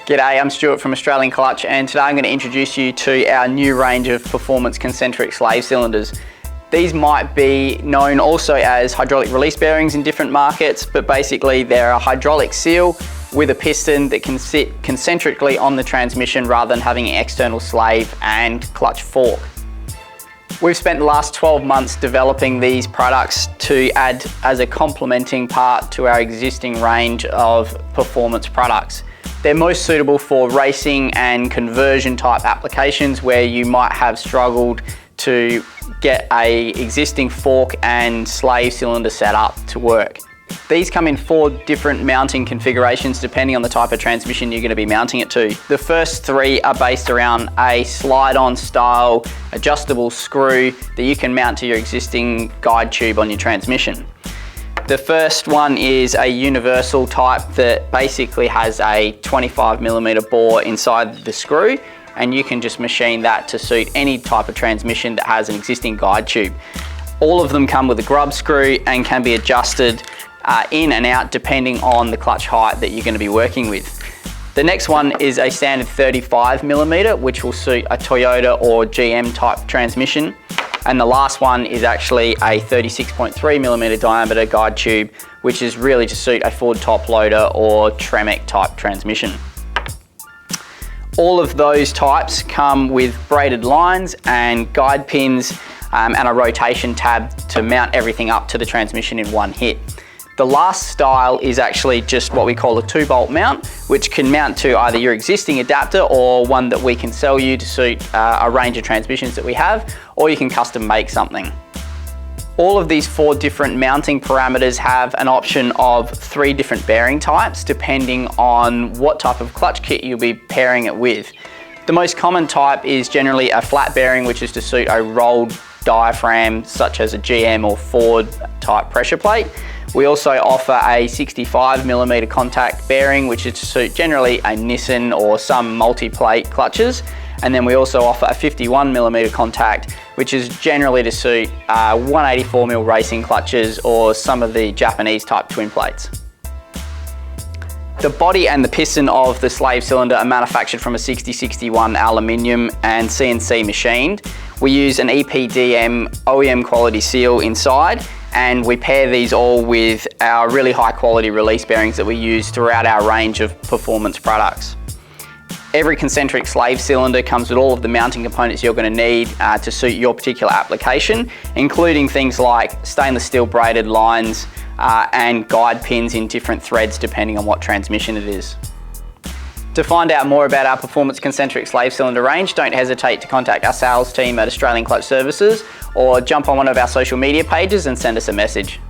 G'day, I'm Stuart from XClutch, and today I'm going to introduce you to our new range of performance concentric slave cylinders. These might be known also as hydraulic release bearings in different markets, but basically they're a hydraulic seal with a piston that can sit concentrically on the transmission rather than having an external slave and clutch fork. We've spent the last 12 months developing these products to add as a complementing part to our existing range of performance products. They're most suitable for racing and conversion type applications where you might have struggled to get an existing fork and slave cylinder set up to work. These come in 4 different mounting configurations depending on the type of transmission you're going to be mounting it to. The first 3 are based around a slide-on style adjustable screw that you can mount to your existing guide tube on your transmission. The first one is a universal type that basically has a 25mm bore inside the screw, and you can just machine that to suit any type of transmission that has an existing guide tube. All of them come with a grub screw and can be adjusted in and out depending on the clutch height that you're going to be working with. The next one is a standard 35mm, which will suit a Toyota or GM type transmission. And the last one is actually a 36.3mm diameter guide tube, which is really to suit a Ford top loader or Tremec type transmission. All of those types come with braided lines and guide pins and a rotation tab to mount everything up to the transmission in one hit. The last style is actually just what we call a 2-bolt mount, which can mount to either your existing adapter or one that we can sell you to suit a range of transmissions that we have, or you can custom make something. All of these 4 different mounting parameters have an option of 3 different bearing types depending on what type of clutch kit you'll be pairing it with. The most common type is generally a flat bearing, which is to suit a rolled diaphragm such as a GM or Ford type pressure plate. We also offer a 65mm contact bearing, which is to suit generally a Nissan or some multi-plate clutches. And then we also offer a 51mm contact, which is generally to suit 184mm racing clutches or some of the Japanese type twin plates. The body and the piston of the slave cylinder are manufactured from a 6061 aluminium and CNC machined. We use an EPDM OEM quality seal inside, and we pair these all with our really high quality release bearings that we use throughout our range of performance products. Every concentric slave cylinder comes with all of the mounting components you're going to need to suit your particular application, including things like stainless steel braided lines and guide pins in different threads depending on what transmission it is. To find out more about our performance concentric slave cylinder range, don't hesitate to contact our sales team at XClutch Services or jump on one of our social media pages and send us a message.